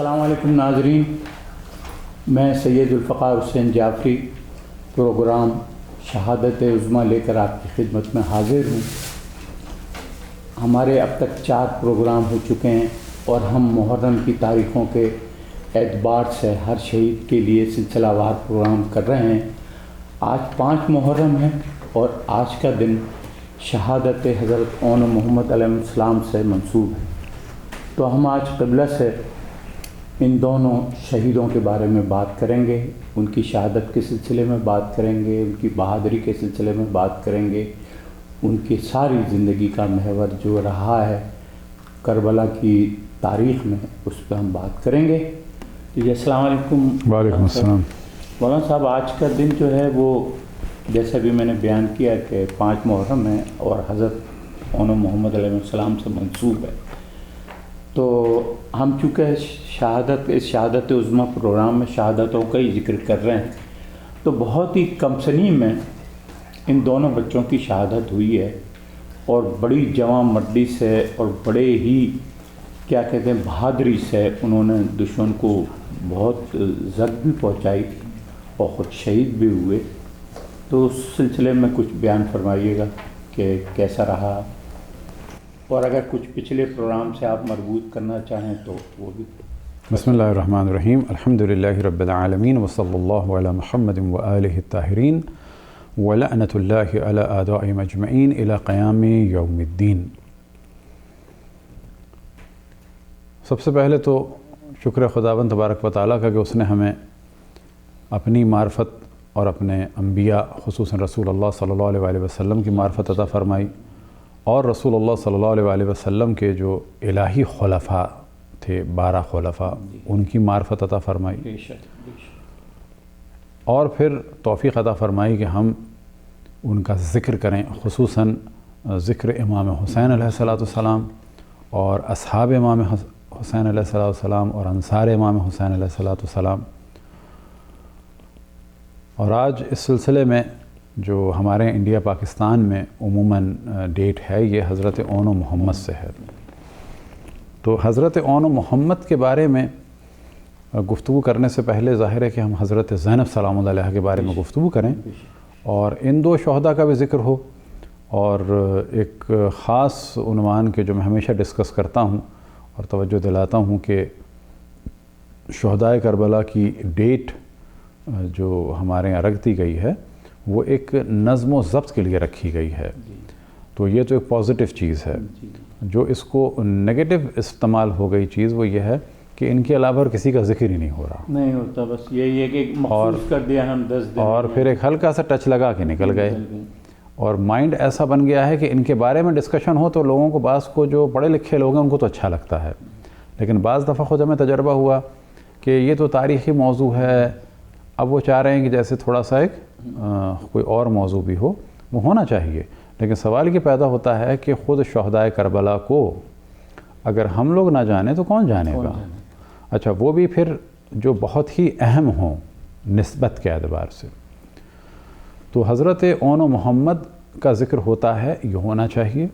السلام علیکم ناظرین، میں سید الفقار حسین جعفری پروگرام شہادت عظمیٰ لے کر آپ کی خدمت میں حاضر ہوں۔ ہمارے اب تک 4 پروگرام ہو چکے ہیں اور ہم محرم کی تاریخوں کے اعتبار سے ہر شہید کے لیے سلسلہ وار پروگرام کر رہے ہیں۔ آج 5 محرم ہے اور آج کا دن شہادت حضرت اون محمد علیہ السلام سے منسوب ہے، تو ہم آج قبلہ سے ان دونوں شہیدوں کے بارے میں بات کریں گے، ان کی شہادت کے سلسلے میں بات کریں گے، ان کی بہادری کے سلسلے میں بات کریں گے، ان کی ساری زندگی کا محور جو رہا ہے کربلا کی تاریخ میں اس پہ ہم بات کریں گے۔ جی السلام علیکم۔ وعلیکم السلام۔ مولانا صاحب، آج کا دن جو ہے وہ جیسے بھی میں نے بیان کیا کہ 5 محرم ہے اور حضرت اون محمد علیہ السلام سے منسوب ہے، تو ہم چونکہ شہادت عظمیٰ پروگرام میں شہادتوں کا ہی ذکر کر رہے ہیں، تو بہت ہی کم سنی میں ان دونوں بچوں کی شہادت ہوئی ہے اور بڑی جواں مردی سے اور بڑے ہی کیا کہتے ہیں بہادری سے انہوں نے دشمن کو بہت زد بھی پہنچائی اور خود شہید بھی ہوئے۔ تو اس سلسلے میں کچھ بیان فرمائیے گا کہ کیسا رہا، اور اگر کچھ پچھلے پروگرام سے آپ مربوط کرنا چاہیں تو وہ بھی۔ بسم اللہ الرحمن الرحیم، الحمدللہ رب العالمین وصلی اللہ علی محمد وآلہ الطاہرین ولعنۃ اللہ علی اعدائہم اجمعین الی قیام یوم الدین۔ سب سے پہلے تو شکر خداوند تبارک و تعالیٰ کا کہ اس نے ہمیں اپنی معرفت اور اپنے انبیاء خصوصاً رسول اللہ صلی اللہ علیہ وآلہ وسلم کی معرفت عطا فرمائی، اور رسول اللہ صلی اللہ علیہ وآلہ وسلم کے جو الہی خلفاء تھے 12 خلفاء، ان کی معرفت عطا فرمائی، اور پھر توفیق عطا فرمائی کہ ہم ان کا ذکر کریں، خصوصاً ذکر امام حسین علیہ السلام اور اصحاب امام حسین علیہ السلام اور انصار امام حسین علیہ السلام۔ اور آج اس سلسلے میں جو ہمارے انڈیا پاکستان میں عموماً ڈیٹ ہے، یہ حضرت اون محمد سے ہے۔ تو حضرت اون محمد کے بارے میں گفتگو کرنے سے پہلے ظاہر ہے کہ ہم حضرت زینب سلام اللہ علیہ کے بارے میں گفتگو کریں، اور ان 2 شہداء کا بھی ذکر ہو، اور ایک خاص عنوان کے جو میں ہمیشہ ڈسکس کرتا ہوں اور توجہ دلاتا ہوں کہ شہدائے کربلا کی ڈیٹ جو ہمارے یہاں رکھ دی گئی ہے وہ ایک نظم و ضبط کے لیے رکھی گئی ہے، تو یہ تو ایک پازیٹیو چیز ہے۔ جو اس کو نگیٹو استعمال ہو گئی چیز وہ یہ ہے کہ ان کے علاوہ اور کسی کا ذکر ہی نہیں ہو رہا، نہیں ہوتا، بس یہی ہے کہ مخصوص کر دیا ہم 10 دن، اور پھر ایک ہلکا سا ٹچ لگا کے نکل گئے، اور مائنڈ ایسا بن گیا ہے کہ ان کے بارے میں ڈسکشن ہو تو لوگوں کو، بعض کو جو پڑھے لکھے لوگ ہیں ان کو تو اچھا لگتا ہے، لیکن بعض دفعہ خود ہمیں تجربہ ہوا کہ یہ تو تاریخی موضوع ہے، اب وہ چاہ رہے ہیں کہ جیسے تھوڑا سا ایک کوئی اور موضوع بھی ہو، وہ ہونا چاہیے، لیکن سوال یہ پیدا ہوتا ہے کہ خود شہدائے کربلا کو اگر ہم لوگ نہ جانیں تو کون جانے گا؟ اچھا، وہ بھی پھر جو بہت ہی اہم ہوں نسبت کے اعتبار سے۔ تو حضرت اون محمد کا ذکر ہوتا ہے، یہ ہونا چاہیے،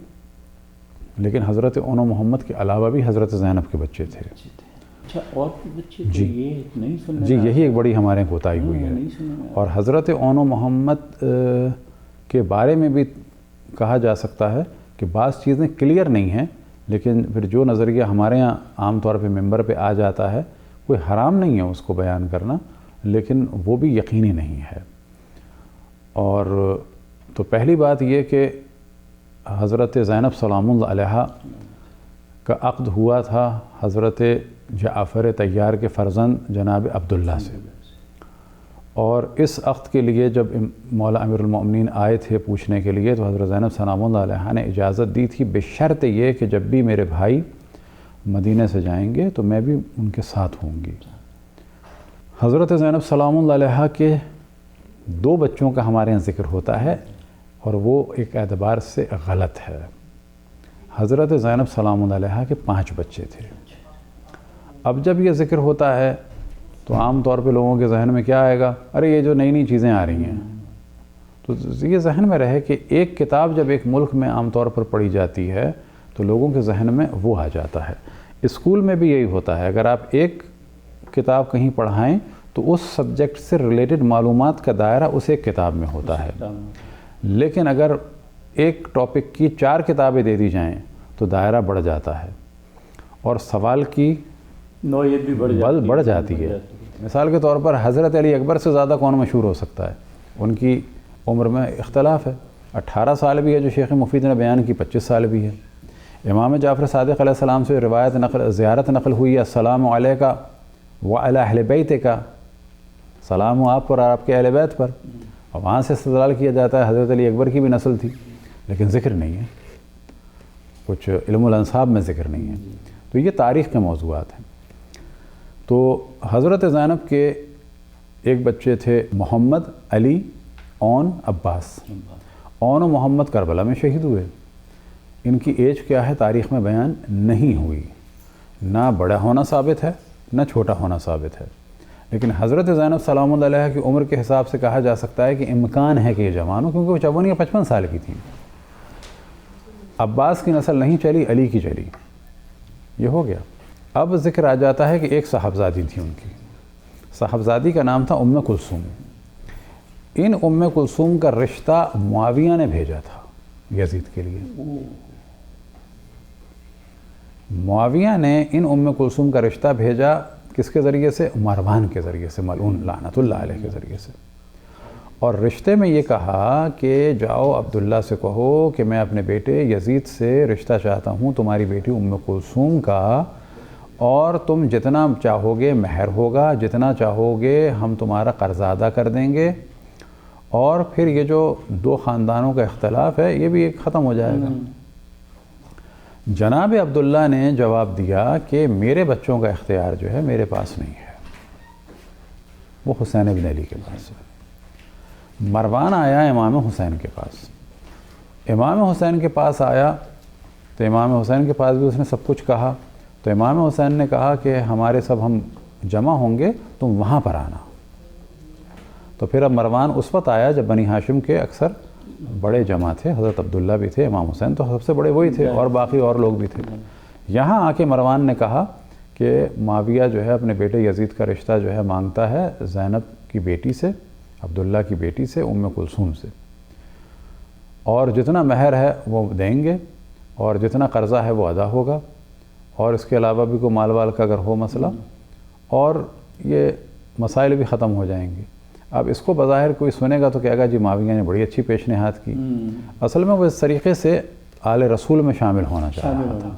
لیکن حضرت اون محمد کے علاوہ بھی حضرت زینب کے بچے تھے۔ اچھا، اور بچے جی یہ نہیں سننے جی، یہی ایک بڑی ہمارے کوتاہی ہوئی ہے۔ اور حضرت اون محمد کے بارے میں بھی کہا جا سکتا ہے کہ بعض چیزیں کلیئر نہیں ہیں، لیکن پھر جو نظریہ ہمارے ہاں عام طور پہ ممبر پہ آ جاتا ہے، کوئی حرام نہیں ہے اس کو بیان کرنا، لیکن وہ بھی یقینی نہیں ہے۔ اور تو پہلی بات یہ کہ حضرت زینب سلام اللہ علیہ کا عقد ہوا تھا حضرت جعفر طیار کے فرزند جناب عبداللہ سے، اور اس عقد کے لیے جب مولا امیر المؤمنین آئے تھے پوچھنے کے لیے تو حضرت زینب سلام اللہ علیہ نے اجازت دی تھی، بشرط یہ کہ جب بھی میرے بھائی مدینہ سے جائیں گے تو میں بھی ان کے ساتھ ہوں گی۔ حضرت زینب سلام اللہ علیہ کے 2 بچوں کا ہمارے یہاں ذکر ہوتا ہے، اور وہ ایک اعتبار سے غلط ہے۔ حضرت زینب سلام اللہ علیہ کے 5 بچے تھے۔ اب جب یہ ذکر ہوتا ہے تو عام طور پہ لوگوں کے ذہن میں کیا آئے گا؟ ارے یہ جو نئی چیزیں آ رہی ہیں، تو یہ ذہن میں رہے کہ ایک کتاب جب ایک ملک میں عام طور پر پڑھی جاتی ہے تو لوگوں کے ذہن میں وہ آ جاتا ہے۔ اسکول میں بھی یہی ہوتا ہے، اگر آپ ایک کتاب کہیں پڑھائیں تو اس سبجیکٹ سے ریلیٹڈ معلومات کا دائرہ اس ایک کتاب میں ہوتا ہے، لیکن اگر ایک ٹاپک کی 4 کتابیں دے دی جائیں تو دائرہ بڑھ جاتا ہے اور سوال کی نوعیت بھی بڑھ جاتی ہے۔ مثال کے طور پر حضرت علی اکبر سے زیادہ کون مشہور ہو سکتا ہے؟ ان کی عمر میں اختلاف ہے، 18 سال بھی ہے جو شیخ مفید نے بیان کی، 25 سال بھی ہے۔ امام جعفر صادق علیہ السلام سے زیارت نقل ہوئی ہے، السلام علیکہ وعلی اہل بیتک، سلام ہو آپ پر اور آپ کے اہل بیت پر، اور وہاں سے استدلال کیا جاتا ہے حضرت علی اکبر کی بھی نسل تھی، لیکن ذکر نہیں ہے، کچھ علم الانصاب میں ذکر نہیں ہے۔ تو یہ تاریخ کے موضوعات ہیں۔ تو حضرت زینب کے ایک بچے تھے محمد علی اون عباس، اون و محمد کربلا میں شہید ہوئے۔ ان کی ایج کیا ہے تاریخ میں بیان نہیں ہوئی، نہ بڑا ہونا ثابت ہے نہ چھوٹا ہونا ثابت ہے، لیکن حضرت زینب سلام اللہ علیہ کی عمر کے حساب سے کہا جا سکتا ہے کہ امکان ہے کہ یہ جوان ہو، کیونکہ وہ 54 یا 55 سال کی تھیں۔ عباس کی نسل نہیں چلی، علی کی چلی، یہ ہو گیا۔ اب ذکر آ جاتا ہے کہ ایک صاحبزادی تھی ان کی، صاحبزادی کا نام تھا ام کلثوم۔ ان ام کلثوم کا رشتہ معاویہ نے بھیجا تھا یزید کے لیے۔ معاویہ نے ان ام کلثوم کا رشتہ بھیجا کس کے ذریعے سے؟ مروان کے ذریعے سے، ملعون لعنت اللہ علیہ کے ذریعے سے، اور رشتے میں یہ کہا کہ جاؤ عبداللہ سے کہو کہ میں اپنے بیٹے یزید سے رشتہ چاہتا ہوں تمہاری بیٹی ام کلثوم کا، اور تم جتنا چاہو گے مہر ہوگا، جتنا چاہو گے ہم تمہارا قرض ادا کر دیں گے، اور پھر یہ جو 2 خاندانوں کا اختلاف ہے یہ بھی ایک ختم ہو جائے گا۔ جناب عبداللہ نے جواب دیا کہ میرے بچوں کا اختیار جو ہے میرے پاس نہیں ہے، وہ حسین بن علی کے پاس ہے۔ مروان آیا امام حسین کے پاس، امام حسین کے پاس آیا تو امام حسین کے پاس بھی اس نے سب کچھ کہا، تو امام حسین نے کہا کہ ہمارے سب ہم جمع ہوں گے، تم وہاں پر آنا۔ تو پھر اب مروان اس وقت آیا جب بنی ہاشم کے اکثر بڑے جمع تھے، حضرت عبداللہ بھی تھے، امام حسین تو سب سے بڑے وہی تھے، اور باقی اور لوگ بھی تھے۔ یہاں آ کے مروان نے کہا کہ معاویہ جو ہے اپنے بیٹے یزید کا رشتہ جو ہے مانگتا ہے زینب کی بیٹی سے، عبداللہ کی بیٹی سے، ام کلثوم سے، اور جتنا مہر ہے وہ دیں گے، اور جتنا قرضہ ہے وہ ادا ہوگا، اور اس کے علاوہ بھی کوئی مال وال کا اگر ہو مسئلہ، اور یہ مسائل بھی ختم ہو جائیں گے۔ اب اس کو بظاہر کوئی سنے گا تو کہے گا جی معاویہ نے بڑی اچھی پیشنہاد کی، اصل میں وہ اس طریقے سے آل رسول میں شامل ہونا چاہ رہا تھا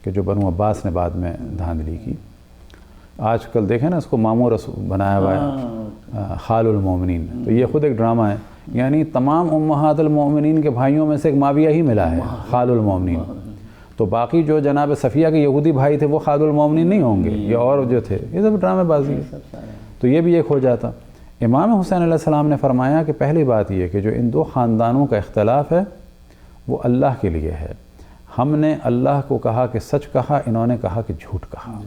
کہ جو بنو عباس نے بعد میں دھاندلی کی۔ آج کل دیکھیں نا اس کو ماموں رسول بنایا ہوا ہے، خال المومنین، تو یہ خود ایک ڈرامہ ہے، یعنی تمام امہات المومنین کے بھائیوں میں سے ایک معاویہ ہی ملا ہے خال المومنین، تو باقی جو جناب صفیہ کے یہودی بھائی تھے وہ خال المومنین نہیں ہوں گے، یہ اور جو تھے، یہ سب ڈرامے بازی ہے، تو یہ بھی ایک ہو جاتا۔ امام حسین علیہ السلام نے فرمایا کہ پہلی بات یہ کہ جو ان 2 خاندانوں کا اختلاف ہے وہ اللہ کے لیے ہے، ہم نے اللہ کو کہا کہ سچ کہا، انہوں نے کہا کہ جھوٹ کہا،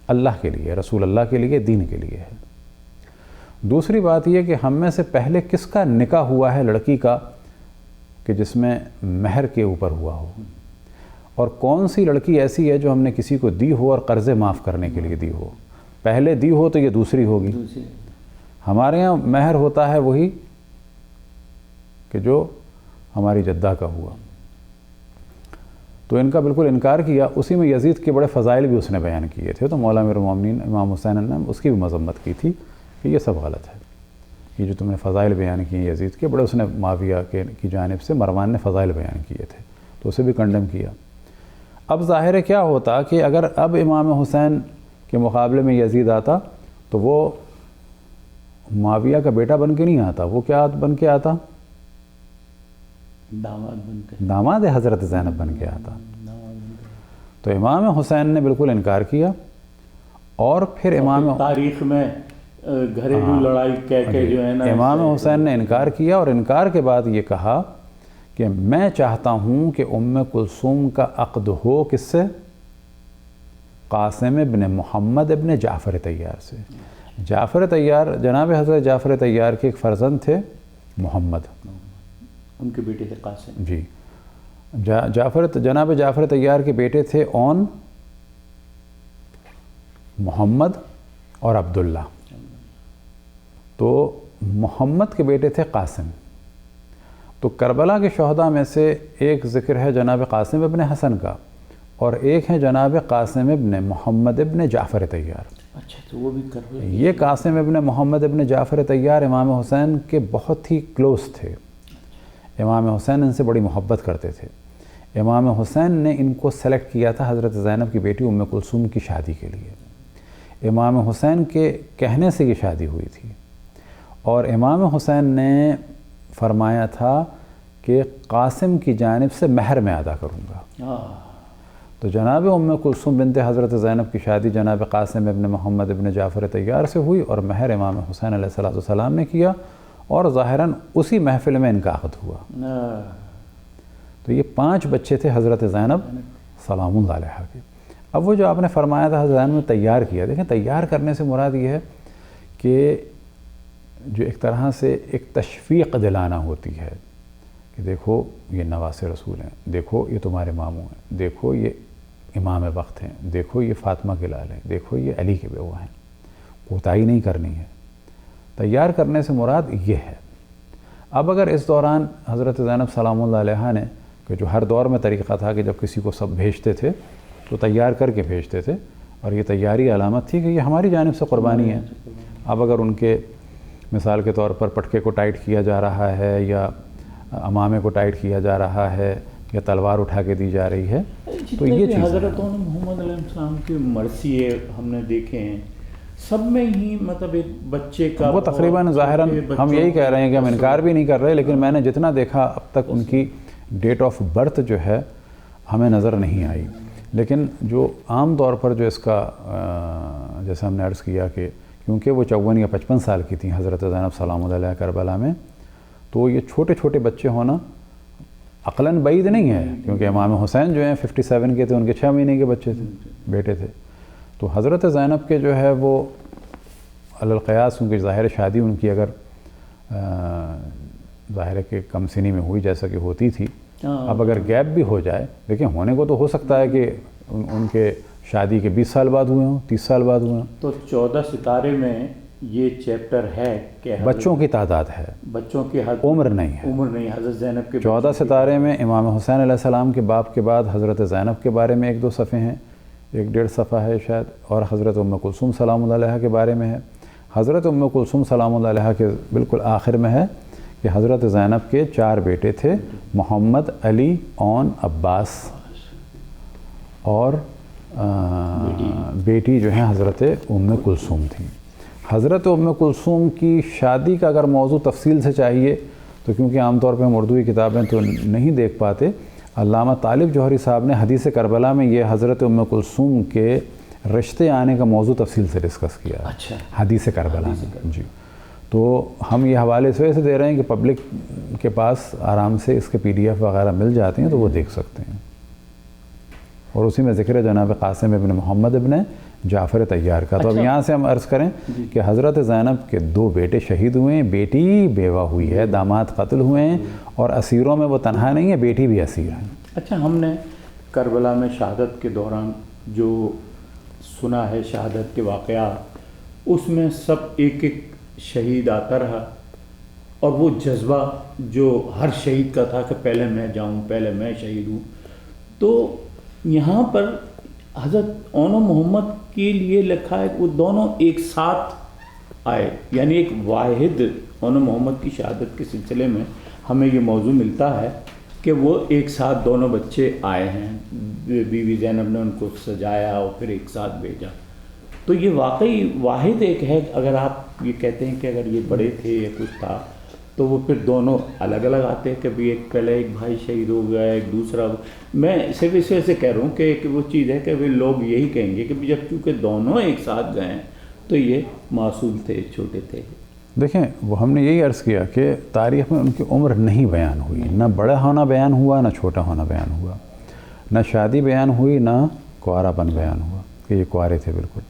اللہ کے لیے، رسول اللہ کے لیے، دین کے لیے ہے۔ دوسری بات یہ کہ ہم میں سے پہلے کس کا نکاح ہوا ہے لڑکی کا کہ جس میں مہر کے اوپر ہوا ہو، اور کون سی لڑکی ایسی ہے جو ہم نے کسی کو دی ہو اور قرضے معاف کرنے کے لیے دی ہو؟ پہلے دی ہو تو یہ دوسری ہوگی۔ ہمارے ہاں مہر ہوتا ہے وہی کہ جو ہماری جدہ کا ہوا، تو ان کا بالکل انکار کیا۔ اسی میں یزید کے بڑے فضائل بھی اس نے بیان کیے تھے، تو مولا امیر المومنین امام حسین نے اس کی بھی مذمت کی تھی کہ یہ سب غلط ہے، یہ جو تم نے فضائل بیان کیے یزید کے، بڑے اس نے معاویہ کی جانب سے مروان نے فضائل بیان کیے تھے، تو اسے بھی کنڈم کیا۔ اب ظاہر ہے کیا ہوتا کہ اگر اب امام حسین کے مقابلے میں یزید آتا تو وہ معاویہ کا بیٹا بن کے نہیں آتا، وہ کیا بن کے آتا؟ داماد حضرت زینب بن کے آتا۔ تو امام حسین نے بالکل انکار کیا، اور پھر امام تاریخ میں گھریلو لڑائی کہہ کے جو ہے نا امام حسین نے انکار کیا، اور انکار کے بعد یہ کہا کہ میں چاہتا ہوں کہ ام کلثوم کا عقد ہو کس سے؟ قاسم ابن محمد ابن جعفر طیار سے۔ جعفر طیار جناب حضرت جعفر طیار کے ایک فرزند تھے محمد، ان کے بیٹے تھے قاسم، جی جناب جعفر طیار کے بیٹے تھے اون محمد اور عبداللہ. تو محمد کے بیٹے تھے قاسم. تو کربلا کے شہداء میں سے ایک ذکر ہے جناب قاسم ابن حسن کا، اور ایک ہے جناب قاسم ابن محمد ابن جعفر طیار. اچھا تو وہ بھی کربلا. یہ قاسم ابن محمد ابن جعفر طیار امام حسین کے بہت ہی کلوز تھے. امام حسین ان سے بڑی محبت کرتے تھے. امام حسین نے ان کو سلیکٹ کیا تھا حضرت زینب کی بیٹی ام کلثوم کی شادی کے لیے. امام حسین کے کہنے سے یہ شادی ہوئی تھی، اور امام حسین نے فرمایا تھا کہ قاسم کی جانب سے مہر میں ادا کروں گا. تو جناب ام کلثوم بنت حضرت زینب کی شادی جناب قاسم ابن محمد ابن جعفر طیار سے ہوئی، اور مہر امام حسین علیہ السلام نے کیا، اور ظاہراً اسی محفل میں ان کا عقد ہوا. تو یہ 5 بچے تھے حضرت زینب سلام اللہ علیہا کے. اب وہ جو آپ نے فرمایا تھا حضرت زینب نے تیار کیا، دیکھیں تیار کرنے سے مراد یہ ہے کہ جو ایک طرح سے ایک تشفیق دلانا ہوتی ہے کہ دیکھو یہ نواس رسول ہیں، دیکھو یہ تمہارے ماموں ہیں، دیکھو یہ امام وقت ہیں، دیکھو یہ فاطمہ کے لال ہیں، دیکھو یہ علی کے بیوہ ہیں. کوتاہی نہیں کرنی ہے. تیار کرنے سے مراد یہ ہے. اب اگر اس دوران حضرت زینب سلام اللہ علیہا نے، کہ جو ہر دور میں طریقہ تھا کہ جب کسی کو سب بھیجتے تھے تو تیار کر کے بھیجتے تھے، اور یہ تیاری علامت تھی کہ یہ ہماری جانب سے قربانی ہے. اب اگر ان کے مثال کے طور پر پٹکے کو ٹائٹ کیا جا رہا ہے، یا امامے کو ٹائٹ کیا جا رہا ہے، یا تلوار اٹھا کے دی جا رہی ہے، تو یہ چیز حضرت محمد علیہ السلام کی مرثیے ہم نے دیکھے ہیں، سب میں ہی مطلب ایک بچے کا وہ تقریباً ظاہراً ہم یہی کہہ رہے ہیں کہ ہم انکار بھی نہیں کر رہے، لیکن میں نے جتنا دیکھا اب تک ان کی ڈیٹ آف برتھ جو ہے ہمیں نظر نہیں آئی. لیکن جو عام طور پر جو اس کا جیسے ہم نے عرض کیا کہ کیونکہ وہ 54 یا 55 سال کی تھیں حضرت زینب سلام اللہ علیہا کربلا میں، تو یہ چھوٹے چھوٹے بچے ہونا عقلاً بعید نہیں ہے، کیونکہ امام حسین جو ہیں 57 کے تھے، ان کے 6 مہینے کے بچے تھے، بیٹے تھے. تو حضرت زینب کے جو ہے وہ علی القیاس ان کی ظاہر شادی ان کی اگر ظاہر کے کم سنی میں ہوئی جیسا کہ ہوتی تھی، اب اگر گیپ بھی ہو جائے، دیکھیں ہونے کو تو ہو سکتا ہے کہ ان کے شادی کے 20 سال بعد ہوئے ہوں، 30 سال بعد ہوئے ہوں. تو 14 ستارے میں یہ چیپٹر ہے کہ بچوں کی تعداد ہے، بچوں کی عمر نہیں ہے. عمر نہیں. حضرت زینب کے 14 ستارے میں امام حسین علیہ السلام کے باپ کے بعد حضرت زینب کے بارے میں 1-2 صفحے ہیں، 1-1.5 صفحہ ہے شاید، اور حضرت ام کلثوم سلام اللہ علیہا کے بارے میں ہے. حضرت ام کلثوم سلام اللہ علیہا کے بالکل آخر میں ہے کہ حضرت زینب کے 4 بیٹے تھے، محمد، علی، اون، عباس، اور بیٹی جو ہیں حضرت ام کلثوم تھیں. حضرت ام کلثوم کی شادی کا اگر موضوع تفصیل سے چاہیے تو کیونکہ عام طور پہ ہم اردوی کتابیں تو نہیں دیکھ پاتے، علامہ طالب جوہری صاحب نے حدیث کربلا میں یہ حضرت ام کلثوم کے رشتے آنے کا موضوع تفصیل سے ڈسکس کیا. اچھا. حدیث کربلا میں. جی. تو ہم یہ حوالے اس وجہ سے دے رہے ہیں کہ پبلک کے پاس آرام سے اس کے PDF وغیرہ مل جاتے ہیں تو وہ دیکھ سکتے ہیں. اور اسی میں ذکر ہے جناب قاسم ابن محمد ابن جعفر طیار کا. تو اب یہاں سے ہم عرض کریں کہ حضرت زینب کے 2 بیٹے شہید ہوئے ہیں، بیٹی بیوہ ہوئی ہے، داماد قتل ہوئے ہیں، اور اسیروں میں وہ تنہا نہیں ہے، بیٹی بھی اسیر ہے. اچھا، ہم نے کربلا میں شہادت کے دوران جو سنا ہے شہادت کے واقعات، اس میں سب ایک ایک شہید آتا رہا، اور وہ جذبہ جو ہر شہید کا تھا کہ پہلے میں جاؤں، پہلے میں شہید ہوں. تو یہاں پر حضرت اون محمد کے لیے لکھا ہے کہ وہ دونوں ایک ساتھ آئے، یعنی ایک واحد اون محمد کی شہادت کے سلسلے میں ہمیں یہ موضوع ملتا ہے کہ وہ ایک ساتھ دونوں بچے آئے ہیں، بیوی زینب نے ان کو سجایا اور پھر ایک ساتھ بھیجا. تو یہ واقعی واحد ایک ہے. اگر آپ یہ کہتے ہیں کہ اگر یہ بڑے تھے یا کچھ تھا تو وہ پھر دونوں الگ الگ آتے ہیں، کبھی ایک پہلے ایک بھائی شہید ہو گیا، ایک دوسرا. میں صرف اس وجہ سے کہہ رہا ہوں کہ وہ چیز ہے کہ وہ لوگ یہی کہیں گے کہ جب چونکہ دونوں ایک ساتھ گئے ہیں تو یہ معصوم تھے، چھوٹے تھے. دیکھیں وہ ہم نے یہی عرض کیا کہ تاریخ میں ان کی عمر نہیں بیان ہوئی، نہ بڑا ہونا بیان ہوا، نہ چھوٹا ہونا بیان ہوا، نہ شادی بیان ہوئی، نہ کنوارا پن بیان ہوا کہ یہ کنوارے تھے بالکل.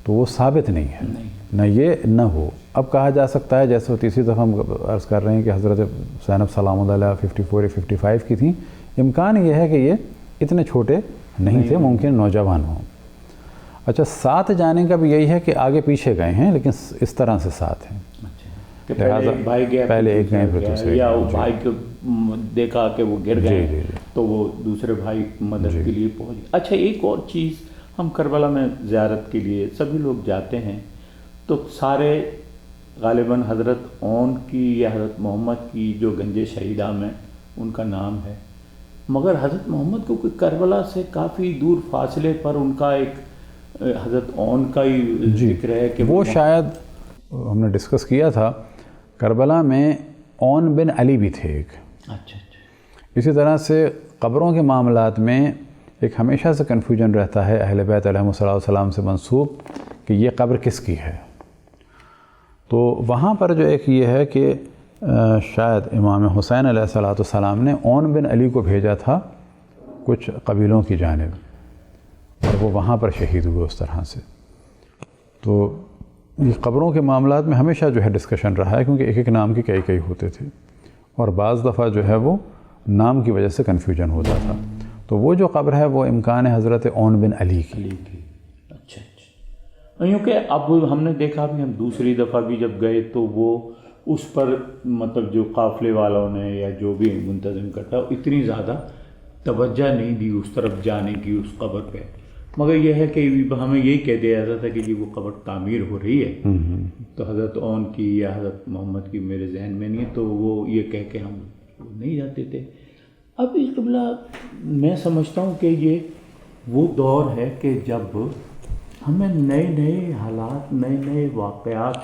تو وہ ثابت نہیں ہے، نہ یہ نہ وہ. اب کہا جا سکتا ہے جیسے تیسری دفعہ ہم عرض کر رہے ہیں کہ حضرت زینب سلام اللہ علیہ 54 یا 55 کی تھیں. امکان یہ ہے کہ یہ اتنے چھوٹے نہیں تھے، ممکن نوجوان ہوں. اچھا ساتھ جانے کا بھی یہی ہے کہ آگے پیچھے گئے ہیں لیکن اس طرح سے ساتھ ہیں. کہ پہلے بھائی گیا پہلے ایک گئے پھر دوسرے, یا وہ بھائی کو دیکھا کہ وہ گر گئے تو وہ دوسرے بھائی مدد کے لیے پہنچ گئے. اچھا ایک اور چیز, ہم کربلا میں زیارت کے لیے سبھی لوگ جاتے ہیں تو سارے غالباً حضرت اون کی یا حضرت محمد کی جو گنج شہیدہ میں ان کا نام ہے, مگر حضرت محمد کو کوئی کربلا سے کافی دور فاصلے پر ان کا ایک حضرت اون کا ہی ذکر ہے کہ وہ شاید ہم نے ڈسکس کیا تھا, کربلا میں اون بن علی بھی تھے ایک. اچھا. اسی طرح سے قبروں کے معاملات میں ایک ہمیشہ سے کنفیوژن رہتا ہے اہل بیت علیہ السلام سے منسوب کہ یہ قبر کس کی ہے. تو وہاں پر جو ایک یہ ہے کہ شاید امام حسین علیہ السلام نے اون بن علی کو بھیجا تھا کچھ قبیلوں کی جانب اور وہ وہاں پر شہید ہوئے اس طرح سے. تو یہ قبروں کے معاملات میں ہمیشہ جو ہے ڈسکشن رہا ہے کیونکہ ایک ایک نام کے کئی ہوتے تھے اور بعض دفعہ جو ہے وہ نام کی وجہ سے کنفیوژن ہوتا تھا. تو وہ جو قبر ہے وہ امکان ہے حضرت اون بن علی کی. اچھا. کیونکہ اب ہم نے دیکھا بھی, ہم دوسری دفعہ بھی جب گئے تو وہ اس پر مطلب جو قافلے والوں نے یا جو بھی منتظم کرتا اتنی زیادہ توجہ نہیں دی اس طرف جانے کی اس قبر پہ, مگر یہ ہے کہ ہمیں یہی کہہ دیا جاتا تھا کہ جی وہ قبر تعمیر ہو رہی ہے تو حضرت اون کی یا حضرت محمد کی میرے ذہن میں نہیں ہے, تو وہ یہ کہہ کے ہم نہیں جاتے تھے. اب یہ قبلہ میں سمجھتا ہوں کہ یہ وہ دور ہے کہ جب ہمیں نئے حالات, نئے واقعات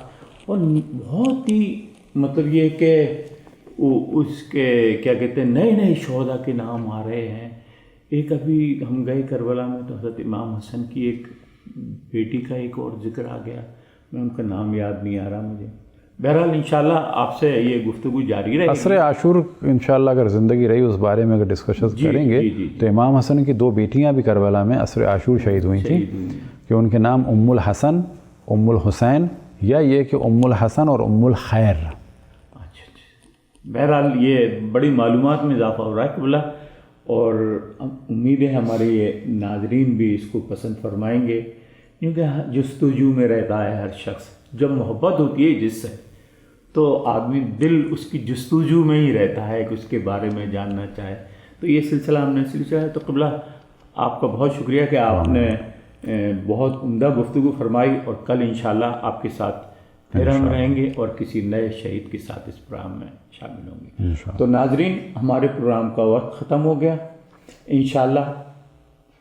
اور بہت ہی مطلب یہ کہ اس کے کیا کہتے ہیں نئے شہداء کے نام آ رہے ہیں. ایک ابھی ہم گئے کربلا میں تو حضرت امام حسن کی ایک بیٹی کا ایک اور ذکر آ گیا, میں ان کا نام یاد نہیں آ رہا مجھے. بہرحال انشاءاللہ آپ سے یہ گفتگو جاری رہے گی. عصر عاشور انشاءاللہ اگر زندگی رہی اس بارے میں اگر ڈسکشن کریں گے تو امام حسن کی 2 بیٹیاں بھی کربلا میں عصر عاشور شہید ہوئی تھیں کہ ان کے نام ام الحسن, ام الحسین یا یہ کہ ام الحسن اور ام الخیر. اچھا. بہرحال یہ بڑی معلومات میں اضافہ ہو رہا ہے قبلہ, اور امید ہے ہمارے یہ ناظرین بھی اس کو پسند فرمائیں گے کیونکہ جستجو میں رہتا ہے ہر شخص. جب محبت ہوتی ہے جس سے تو آدمی دل اس کی جستجو میں ہی رہتا ہے کہ اس کے بارے میں جاننا چاہے. تو یہ سلسلہ ہم نے سلسلہ ہے. تو قبلہ آپ کا بہت شکریہ کہ آپ نے بہت عمدہ گفتگو فرمائی, اور کل انشاءاللہ آپ کے ساتھ پھر ہم رہیں گے اور کسی نئے شہید کے ساتھ اس پروگرام میں شامل ہوں گے. تو ناظرین ہمارے پروگرام کا وقت ختم ہو گیا. انشاءاللہ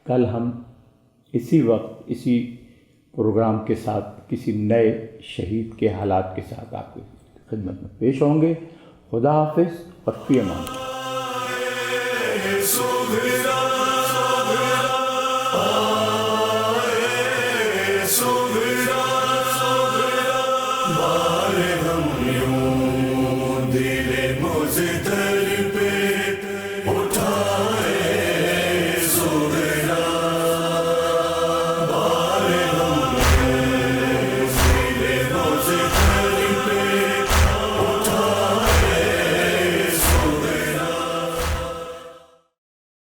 کل ہم اسی وقت اسی پروگرام کے ساتھ کسی نئے شہید کے حالات کے ساتھ آپ کی خدمت میں پیش ہوں گے. خدا حافظ اور فی امان اللہ. دل مزد